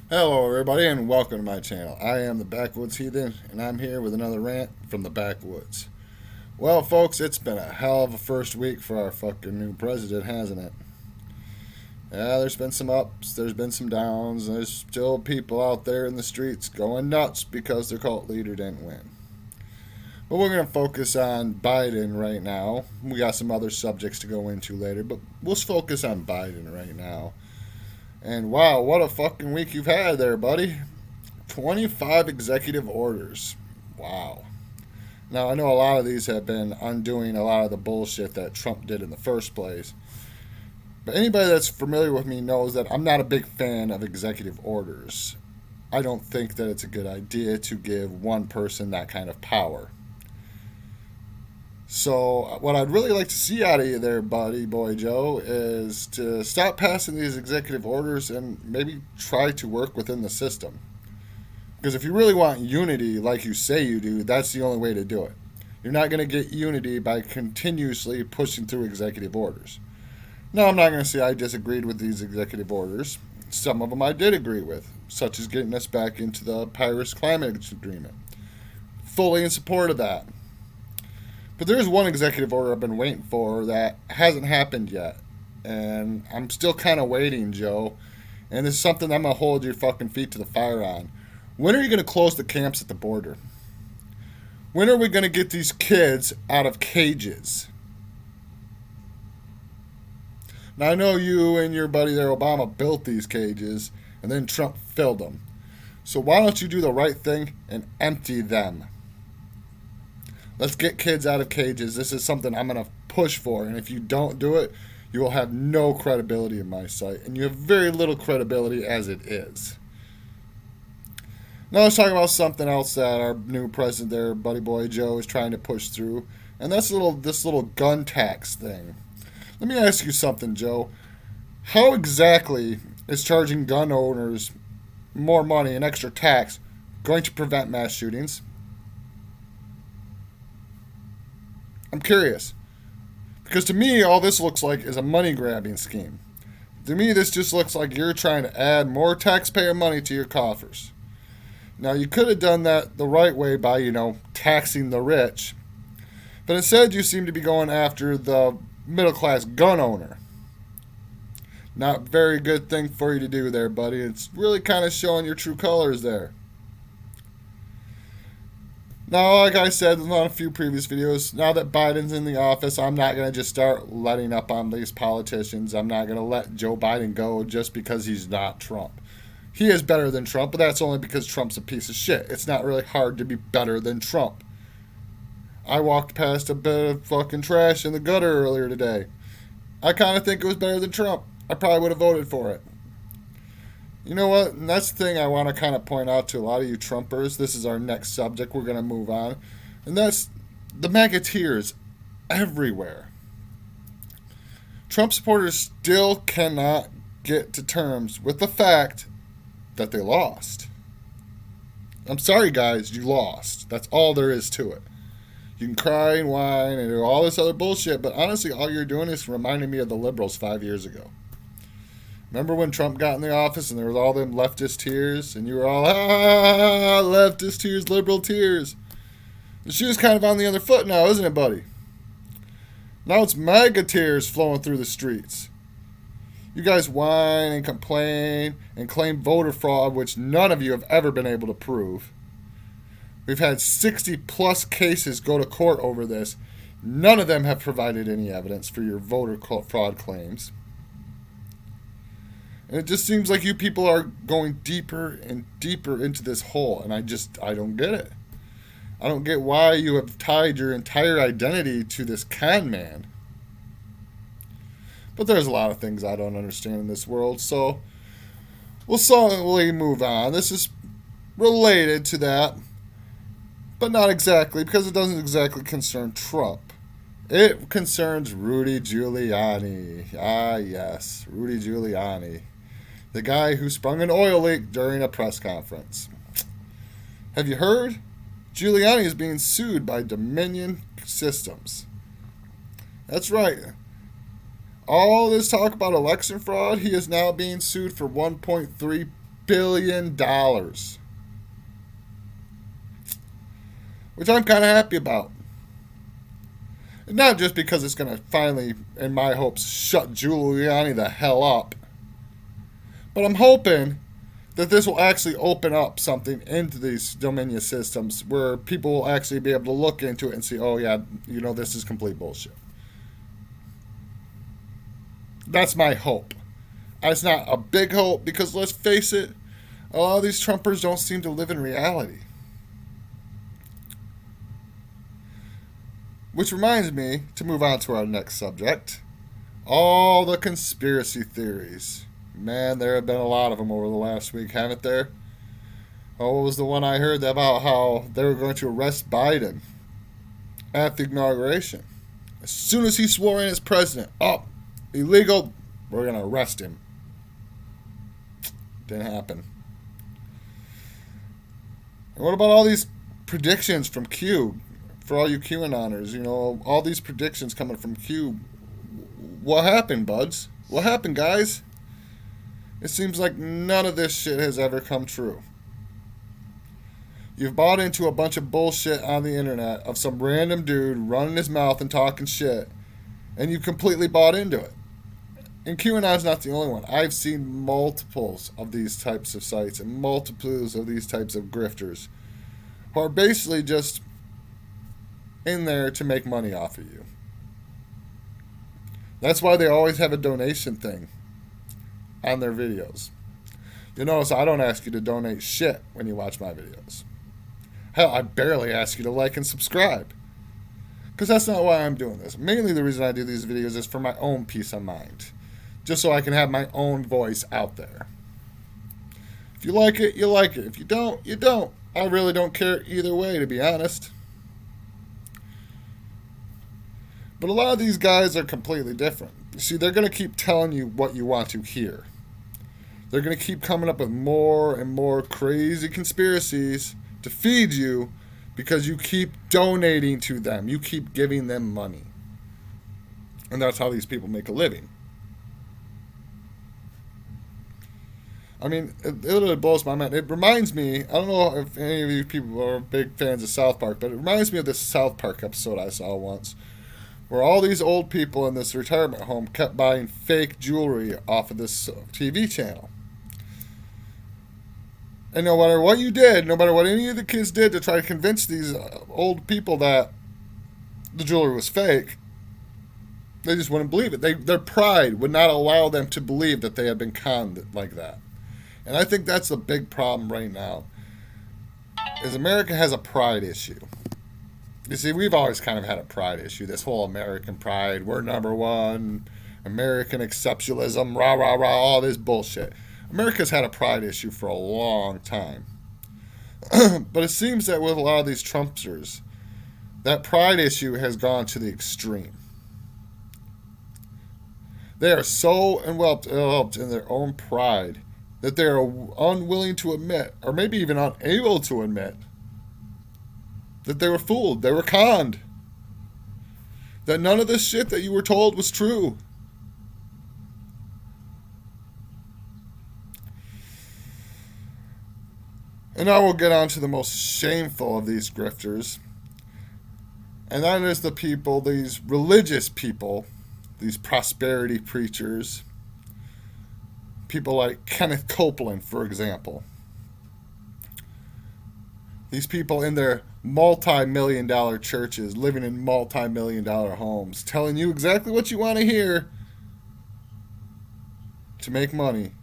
Hello, everybody, and welcome to my channel. I am the Backwoods Heathen, and I'm here with another rant from the Backwoods. Well, folks, it's been a hell of a first week for our fucking new president, hasn't it? Yeah, there's been some ups, there's been some downs, and there's still people out there in the streets going nuts because their cult leader didn't win. But we're going to focus on Biden right now. We got some other subjects to go into later, but we'll focus on Biden right now. And wow, what a fucking week you've had there, buddy. 25 executive orders. Wow. Now, I know a lot of these have been undoing a lot of the bullshit that Trump did in the first place. But anybody that's familiar with me knows that I'm not a big fan of executive orders. I don't think that it's a good idea to give one person that kind of power. So, what I'd really like to see out of you there, buddy boy Joe, is to stop passing these executive orders and maybe try to work within the system. Because if you really want unity like you say you do, that's the only way to do it. You're not going to get unity by continuously pushing through executive orders. Now, I'm not going to say I disagreed with these executive orders. Some of them I did agree with, such as getting us back into the Paris Climate Agreement. Fully in support of that. But there is one executive order I've been waiting for that hasn't happened yet. And I'm still kind of waiting, Joe. And this is something I'm going to hold your fucking feet to the fire on. When are you going to close the camps at the border? When are we going to get these kids out of cages? Now, I know you and your buddy there, Obama, built these cages, and then Trump filled them. So why don't you do the right thing and empty them? Let's get kids out of cages. This is something I'm going to push for. And if you don't do it, you will have no credibility in my sight. And you have very little credibility as it is. Now let's talk about something else that our new president there, buddy boy Joe, is trying to push through. And that's this little gun tax thing. Let me ask you something, Joe. How exactly is charging gun owners more money and extra tax going to prevent mass shootings? I'm curious. Because to me, all this looks like is a money-grabbing scheme. To me, this just looks like you're trying to add more taxpayer money to your coffers. Now, you could have done that the right way by, taxing the rich. But instead, you seem to be going after the middle-class gun owner. Not a very good thing for you to do there, buddy. It's really kind of showing your true colors there. Now, like I said on a few previous videos, now that Biden's in the office, I'm not going to just start letting up on these politicians. I'm not going to let Joe Biden go just because he's not Trump. He is better than Trump, but that's only because Trump's a piece of shit. It's not really hard to be better than Trump. I walked past a bit of fucking trash in the gutter earlier today. I kind of think it was better than Trump. I probably would have voted for it. You know what? And that's the thing I want to kind of point out to a lot of you Trumpers. This is our next subject. We're going to move on. And that's the MAGAteers everywhere. Trump supporters still cannot get to terms with the fact that they lost. I'm sorry, guys, you lost. That's all there is to it. You can cry and whine and do all this other bullshit, but honestly, all you're doing is reminding me of the liberals 5 years ago. Remember when Trump got in the office and there was all them leftist tears, and you were all, leftist tears, liberal tears. The shoe's kind of on the other foot now, isn't it, buddy? Now it's MAGA tears flowing through the streets. You guys whine and complain and claim voter fraud, which none of you have ever been able to prove. We've had 60 plus cases go to court over this. None of them have provided any evidence for your voter fraud claims. And it just seems like you people are going deeper and deeper into this hole, and I don't get it. I don't get why you have tied your entire identity to this con man. But there's a lot of things I don't understand in this world, so we'll slowly move on. This is related to that, but not exactly, because it doesn't exactly concern Trump. It concerns Rudy Giuliani. Ah, yes, Rudy Giuliani. The guy who sprung an oil leak during a press conference. Have you heard? Giuliani is being sued by Dominion Systems. That's right. All this talk about election fraud, he is now being sued for $1.3 billion. Which I'm kind of happy about. And not just because it's going to finally, in my hopes, shut Giuliani the hell up. But I'm hoping that this will actually open up something into these Dominion systems where people will actually be able to look into it and see, oh yeah, this is complete bullshit. That's my hope. It's not a big hope because, let's face it, a lot of these Trumpers don't seem to live in reality. Which reminds me to move on to our next subject. All the conspiracy theories. Man, there have been a lot of them over the last week, haven't there? Oh, what was the one I heard about how they were going to arrest Biden at the inauguration? As soon as he swore in as president, illegal, we're going to arrest him. Didn't happen. And what about all these predictions from Q? For all you QAnoners, all these predictions coming from Q. What happened, buds? What happened, guys? It seems like none of this shit has ever come true. You've bought into a bunch of bullshit on the internet of some random dude running his mouth and talking shit, and you completely bought into it. And QAnon's not the only one. I've seen multiples of these types of sites and multiples of these types of grifters who are basically just in there to make money off of you. That's why they always have a donation thing on their videos. You notice I don't ask you to donate shit when you watch my videos. Hell, I barely ask you to like and subscribe. Because that's not why I'm doing this. Mainly the reason I do these videos is for my own peace of mind. Just so I can have my own voice out there. If you like it, you like it. If you don't, you don't. I really don't care either way, to be honest. But a lot of these guys are completely different. You see, they're going to keep telling you what you want to hear. They're going to keep coming up with more and more crazy conspiracies to feed you because you keep donating to them. You keep giving them money. And that's how these people make a living. I mean, it literally blows my mind. It reminds me, I don't know if any of you people are big fans of South Park, but it reminds me of this South Park episode I saw once, where all these old people in this retirement home kept buying fake jewelry off of this TV channel. And no matter what you did, no matter what any of the kids did to try to convince these old people that the jewelry was fake, they just wouldn't believe it. Their pride would not allow them to believe that they had been conned like that. And I think that's the big problem right now, is America has a pride issue. You see, we've always kind of had a pride issue, this whole American pride, we're number one, American exceptionalism, rah, rah, rah, all this bullshit. America's had a pride issue for a long time. But it seems that with a lot of these Trumpsters, that pride issue has gone to the extreme. They are so enveloped in their own pride that they are unwilling to admit, or maybe even unable to admit, that they were fooled, they were conned, that none of this shit that you were told was true. And now we'll get on to the most shameful of these grifters, and that is the people, these religious people, these prosperity preachers, people like Kenneth Copeland, for example. These people in their multi-million-dollar churches, living in multi-million-dollar homes, telling you exactly what you want to hear to make money.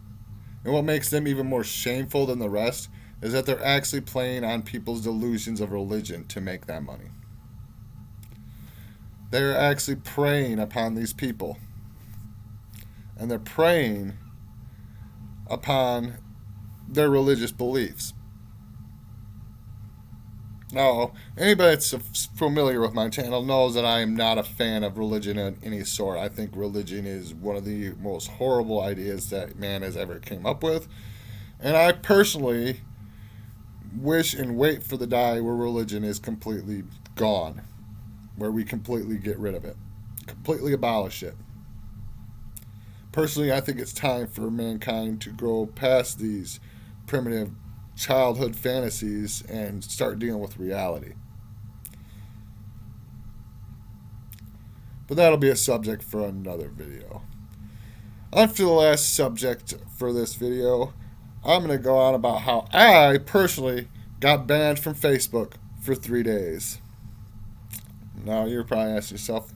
And what makes them even more shameful than the rest is that they're actually playing on people's delusions of religion to make that money. They're actually preying upon these people. And they're preying upon their religious beliefs. Now, anybody that's familiar with my channel knows that I am not a fan of religion of any sort. I think religion is one of the most horrible ideas that man has ever came up with. And I personally wish and wait for the day where religion is completely gone, where we completely get rid of it, completely abolish it. Personally, I think it's time for mankind to grow past these primitive childhood fantasies and start dealing with reality. But that'll be a subject for another video. On to the last subject for this video. I'm going to go on about how I personally got banned from Facebook for 3 days. Now you're probably asking yourself,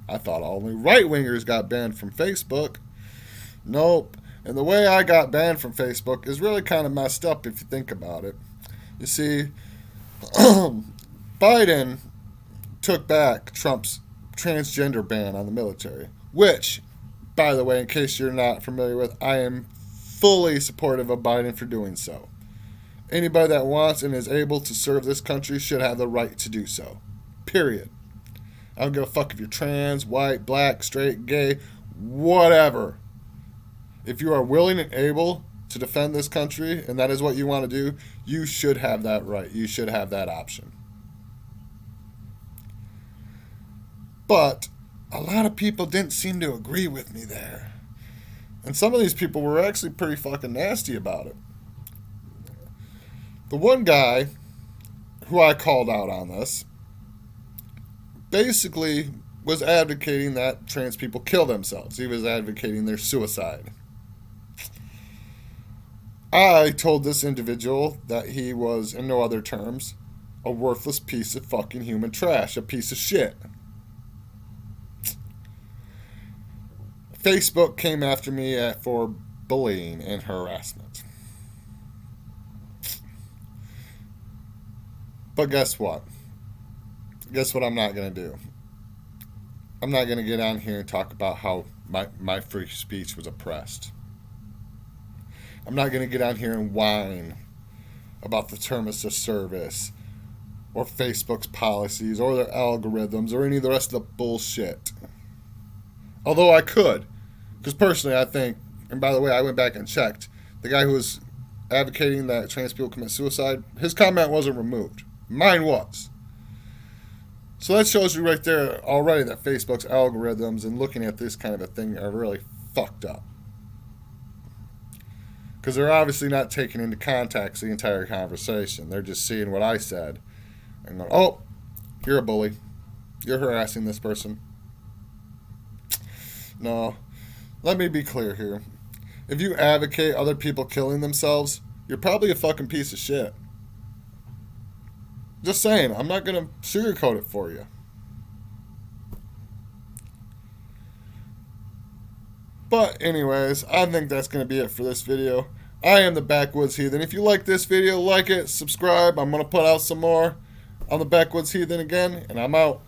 I thought only right-wingers got banned from Facebook. Nope. And the way I got banned from Facebook is really kind of messed up if you think about it. You see, Biden took back Trump's transgender ban on the military, which, by the way, in case you're not familiar with, I am fully supportive of Biden for doing so. Anybody that wants and is able to serve this country should have the right to do so. Period. I don't give a fuck if you're trans, white, black, straight, gay, whatever. If you are willing and able to defend this country, and that is what you want to do, you should have that right. You should have that option. But a lot of people didn't seem to agree with me there. And some of these people were actually pretty fucking nasty about it. The one guy who I called out on this basically was advocating that trans people kill themselves. He was advocating their suicide. I told this individual that he was, in no other terms, a worthless piece of fucking human trash, a piece of shit. Facebook came after me for bullying and harassment. But guess what? Guess what I'm not going to do? I'm not going to get on here and talk about how my free speech was oppressed. I'm not going to get on here and whine about the terms of service or Facebook's policies or their algorithms or any of the rest of the bullshit. Although I could. Because personally I think, and by the way, I went back and checked, the guy who was advocating that trans people commit suicide, his comment wasn't removed. Mine was. So that shows you right there already that Facebook's algorithms and looking at this kind of a thing are really fucked up. Because they're obviously not taking into context the entire conversation. They're just seeing what I said and going, oh, you're a bully. You're harassing this person. No. Let me be clear here. If you advocate other people killing themselves, you're probably a fucking piece of shit. Just saying, I'm not going to sugarcoat it for you. But anyways, I think that's going to be it for this video. I am the Backwoods Heathen. If you like this video, like it, subscribe. I'm going to put out some more on the Backwoods Heathen again, and I'm out.